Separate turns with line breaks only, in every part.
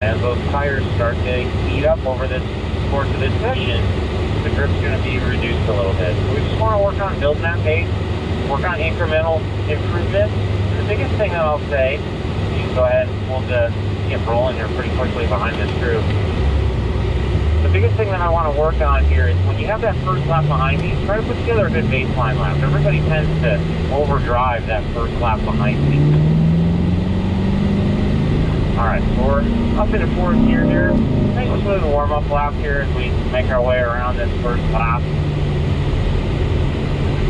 As those tires start to heat up over this course of this session, the grip's going to be reduced a little bit. So we just want to work on building that pace, work on incremental improvements. The biggest thing that I'll say, you can go ahead and pull the skip rolling here pretty quickly behind this crew. The biggest thing that I want to work on here is when you have that first lap behind me, try to put together a good baseline lap. Everybody tends to overdrive that first lap behind me. Alright, so we're up into fourth gear here. Nice smooth warm-up lap here as we make our way around this first lap.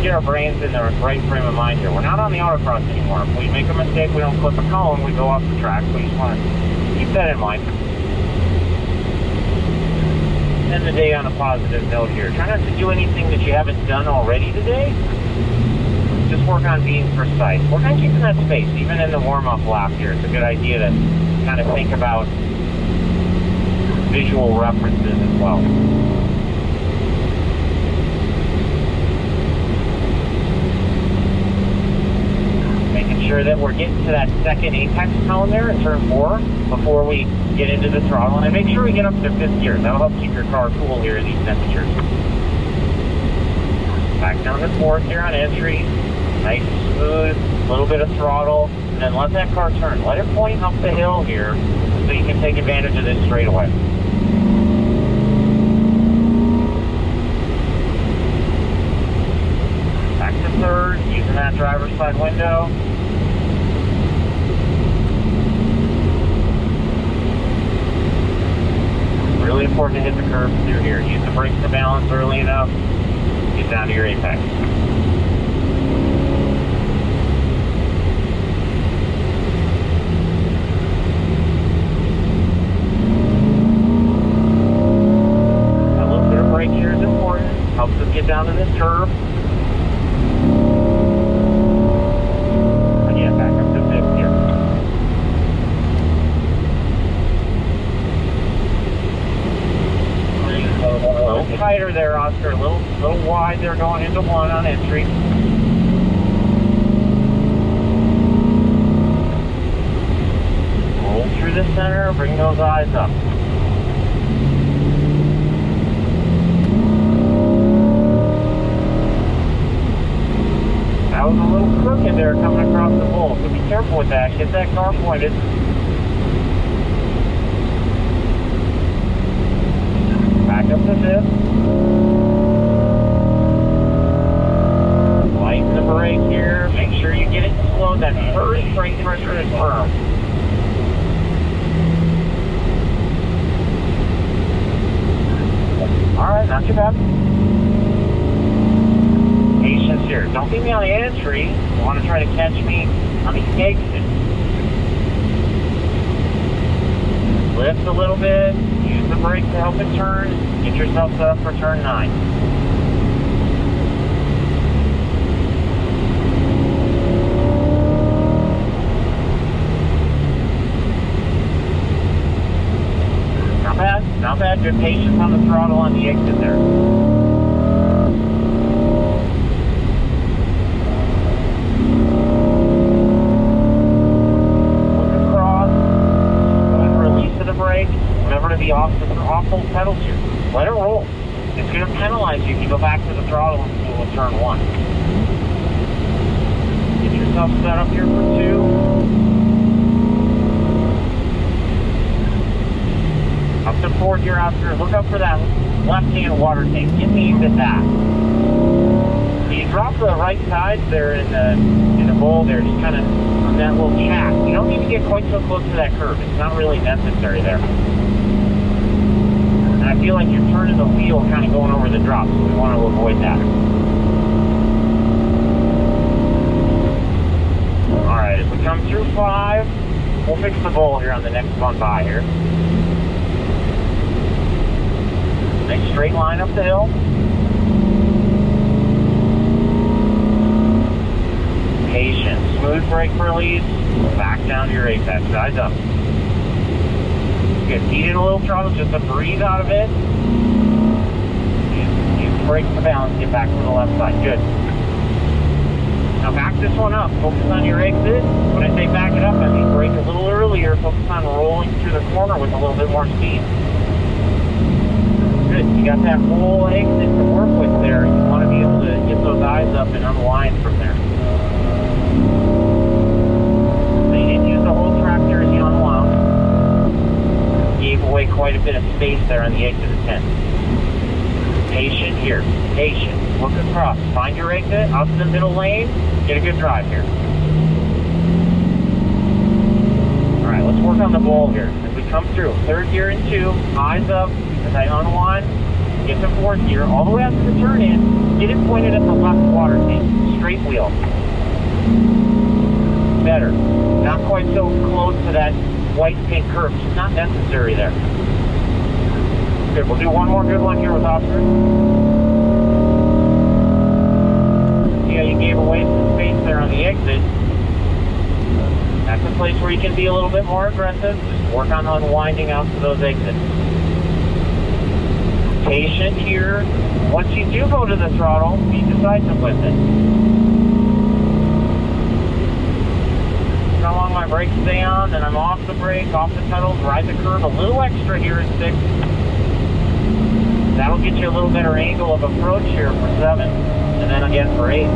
Get our brains in the right frame of mind here. We're not on the autocross anymore. If we make a mistake, we don't clip a cone, we go off the track. So you just want to keep that in mind. End the day on a positive note here. Try not to do anything that you haven't done already today. Just work on being precise. Work on keeping that space, even in the warm-up lap here. It's a good idea to kind of think about visual references as well. Making sure that we're getting to that second apex cone there in turn 4 before we get into the throttle. And make sure we get up to 5th gear. That'll help keep your car cool here at these temperatures. Back down to 4th here on entry. Nice, smooth, little bit of throttle, and then let that car turn. Let it point up the hill here so you can take advantage of this straightaway. Back to 3rd, using that driver's side window. Really important to hit the curve through here. Use the brakes to balance early enough. Get down to your apex. Helps us get down to this curve. And yeah, back up to 5th here. A little tighter there, Oscar. A little wide there going into 1 on entry. Roll through the center, bring those eyes up. That was a little crooked there coming across the bowl, so be careful with that. Get that car pointed. Back up to 5th. Lighten the brake here. Make sure you get it slow. That first brake pressure is firm. Alright, not too bad. Patience here. Don't beat me on the entry. You want to try to catch me on the exit. Lift a little bit. Use the brake to help it turn. Get yourself set up for turn 9. Not bad. Not bad. Good patience on the throttle on the exit there. Remember to be off those pedals here. Let it roll. It's going to penalize you if you go back to the throttle in turn 1. Get yourself set up here for 2. Up to 4th gear, Oscar. Look up for that left-hand water tank. Get aimed at that. So you drop the right side there in the bowl there, just kind of on that little shaft. You don't need to get quite so close to that curve. It's not really necessary there. I feel like you're turning the wheel kind of going over the drop, so we want to avoid that. Alright, as we come through 5, we'll fix the bowl here on the next one by here. Nice straight line up the hill. Patience. Smooth brake release. Back down to your apex. Eyes up. Good. Feed it a little throttle just to breathe out of it. Use the brakes to balance. Get back to the left side. Good. Now back this one up. Focus on your exit. When I say back it up, I mean brake a little earlier. Focus on rolling through the corner with a little bit more speed. Good. You got that whole exit to work with there. You want to be able to get those eyes up and unwind from there. So you didn't use the whole track there as you unwound. Gave away quite a bit of space there on the exit of 10. Patient here. Patient. Look across. Find your exit. Out to the middle lane. Get a good drive here. Alright, let's work on the ball here. As we come through. Third gear and 2. Eyes up. As I unwind. Get to fourth gear. All the way up to the turn in. Get it pointed at the left water tank. Straight wheel. Better. Not quite so close to that white pink curve. It's not necessary there. Good. We'll do one more good one here with Oscar. Yeah, you gave away some space there on the exit. That's a place where you can be a little bit more aggressive. Just work on unwinding out to those exits. Patient here. Once you do go to the throttle, be decisive with it. How long my brakes stay on, then I'm off the brake, off the pedals, ride the curve a little extra here at 6. That'll get you a little better angle of approach here for 7, and then again for 8.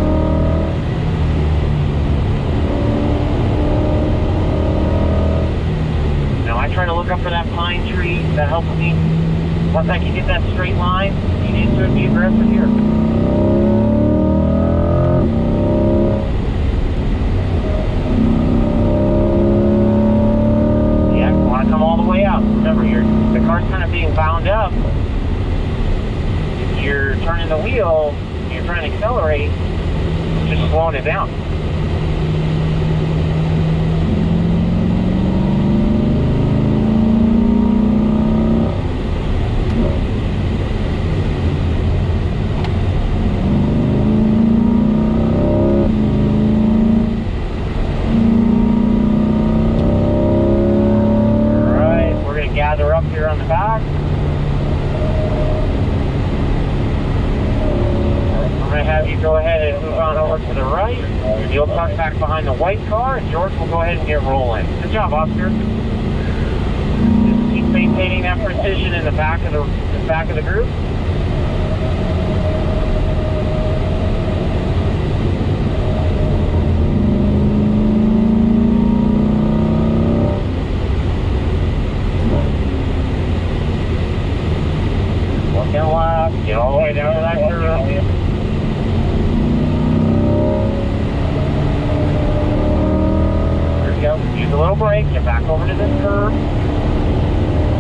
Now I try to look up for that pine tree. That helps me. Once I can get that straight line, you need to be aggressive here. Yeah, want to come all the way out. Remember, the car's kind of being bound up. You're turning the wheel, you're trying to accelerate, just slowing it down. Alright, we're going to gather up here on the back. Have you go ahead and move on over to the right. You'll tuck back behind the white car, and George will go ahead and get rolling. Good job, Oscar. Just keep maintaining that precision in the back of the group. Looking left, get all the way down to that curve. Use a little brake, get back over to this curve.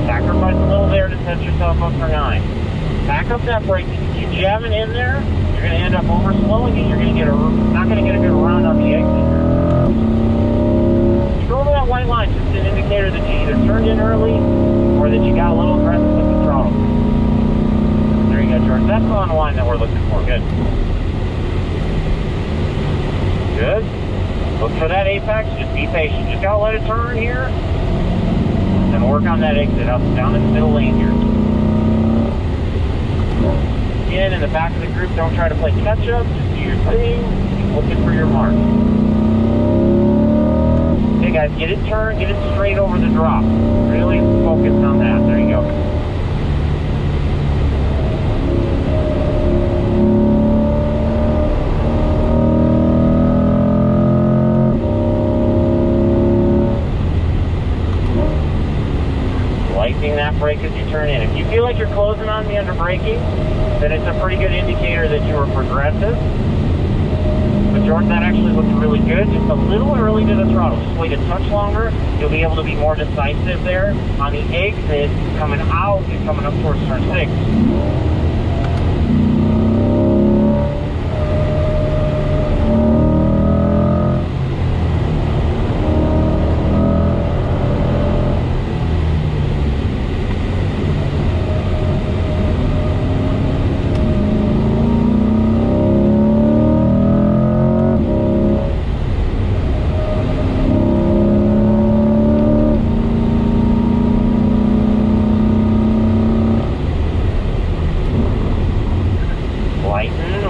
Sacrifice a little there to set yourself up for 9. Back up that brake. If you jam it in there, you're going to end up over slowing it. You're going to get not going to get a good run on the exit. You go over that white line, just an indicator that you either turned in early or that you got a little aggressive with the throttle. There you go, George. That's the unwind that we're looking for. Good. Good. Look for that apex, just be patient. Just gotta let it turn here, and work on that exit up, down in the middle lane here. Again, in the back of the group, don't try to play catch up, just do your thing, keep looking for your mark. Okay guys, get it turned, get it straight over the drop. Really focus on that, there you go. Lightening that brake as you turn in. If you feel like you're closing on me under braking, then it's a pretty good indicator that you were progressive. But George, that actually looks really good. Just a little early to the throttle. Just wait a touch longer. You'll be able to be more decisive there on the exit, coming out and coming up towards turn 6.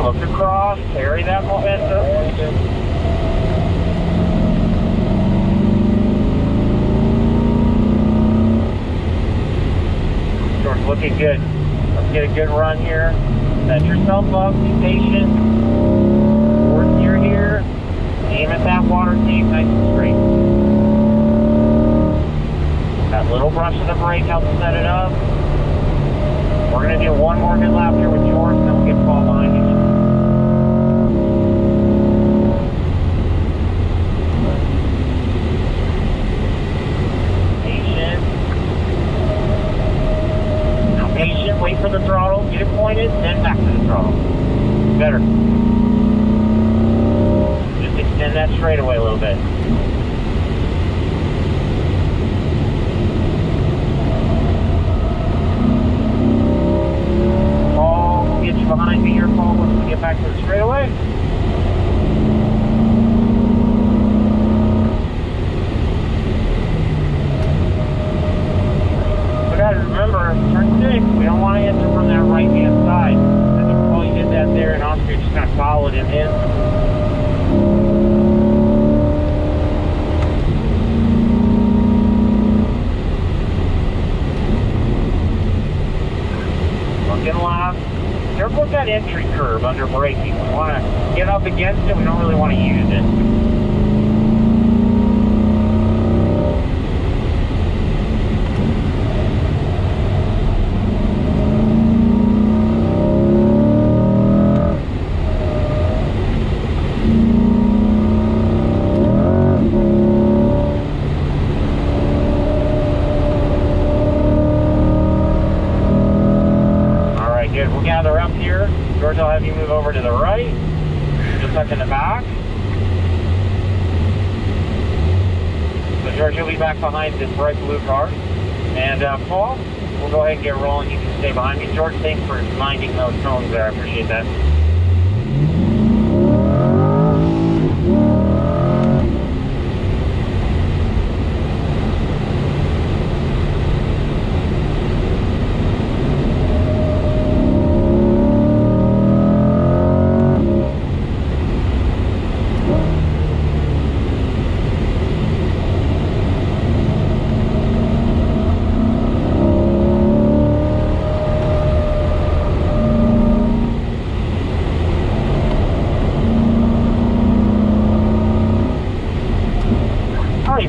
Look across, carry that momentum. Looking good. Let's get a good run here. Set yourself up, be patient. Fourth gear here. Aim at that water tank nice and straight. That little brush of the brake helps set it up. We're going to do one more good lap here with George, and then we'll get Paul behind you. Wait for the throttle, get it pointed, then back to the throttle. Better. Just extend that straightaway a little bit. Paul, we'll get you behind me here, Paul, once we get back to the straightaway. Remember, turn 6, we don't want to hit them from that right-hand side. I think Paul, you did that there, and Oscar just kind of followed him in. Looking left. Careful with that entry curve under braking. We want to get up against it, we don't really want to use it. George, I'll have you move over to the right, just tuck in the back. So George, you'll be back behind this bright blue car. And Paul, we'll go ahead and get rolling. You can stay behind me. George, thanks for minding those cones there. I appreciate that.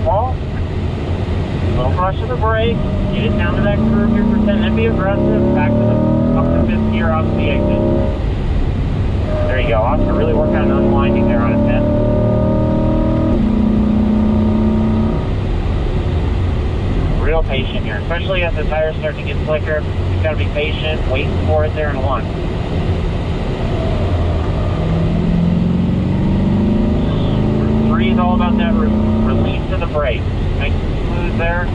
Paul, little brush of the brake, get it down to that curve here, pretend to be aggressive, back to the up to 5th gear off the exit. There you go, Oscar really working on unwinding there on a 10. Real patient here, especially as the tires start to get slicker. You've got to be patient, waiting for it there in 1. 3 is all about that release of the brake. Nice and smooth there.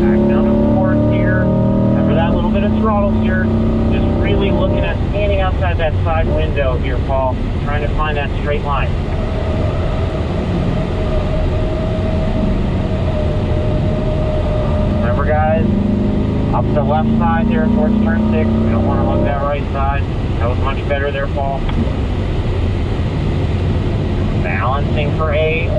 Back down to 4th here. Remember that little bit of throttle here. Just really looking at standing outside that side window here, Paul. Trying to find that straight line. Remember, guys, up the left side there towards turn 6. We don't want to look that right side. That was much better there, Paul. Balancing for 8.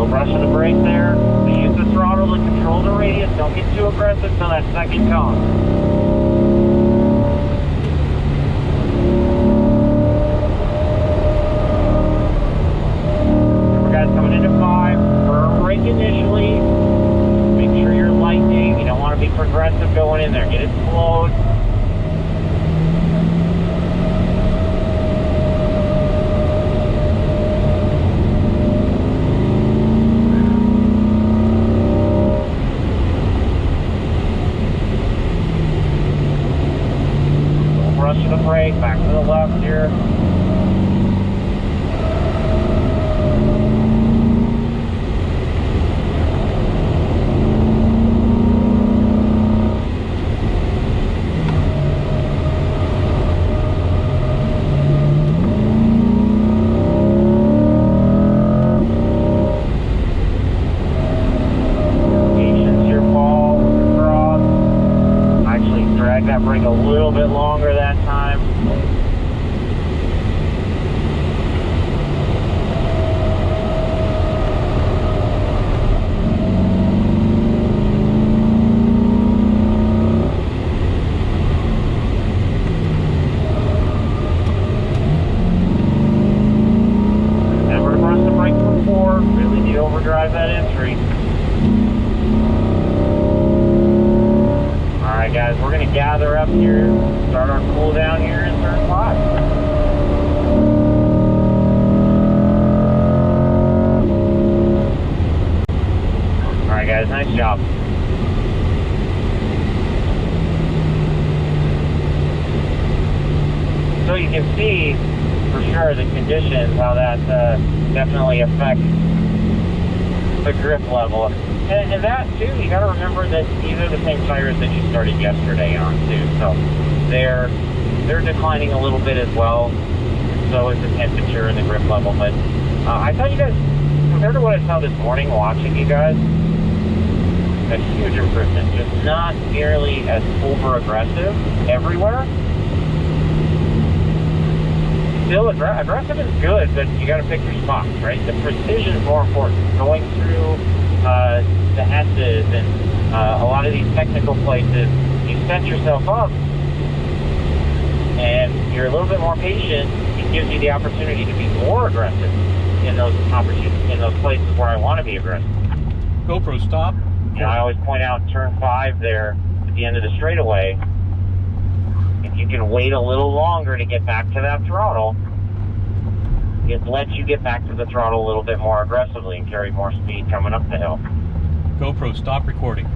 Brush of the brake there. So use the throttle to control the radius. Don't get too aggressive till that second cone. Remember, guys, coming into 5, firm brake initially. progressive going in there. Get it slowed. Don't rush to the brake. Back to the left here. Drag that brake a little bit longer that time. Remember to press the brake before. Really need to overdrive that entry. Alright guys, we're going to gather up here, start our cool down here in turn 5. Alright guys, nice job. So you can see for sure the conditions, how that definitely affects the grip level. And that too, you got to remember that these are the same tires that you started yesterday on too. So they're declining a little bit as well. So is the temperature and the grip level. But I thought you guys, compared to what I saw this morning watching you guys, a huge improvement. Just not nearly as over aggressive everywhere. Still aggressive is good, but you got to pick your spots, right? The precision is more important. Going through the S's and a lot of these technical places, you set yourself up and you're a little bit more patient. It gives you the opportunity to be more aggressive in those opportunities, in those places where I want to be aggressive.
GoPro stop.
You know, I always point out turn 5 there at the end of the straightaway. If you can wait a little longer to get back to that throttle, it lets you get back to the throttle a little bit more aggressively and carry more speed coming up the hill.
GoPro stop recording.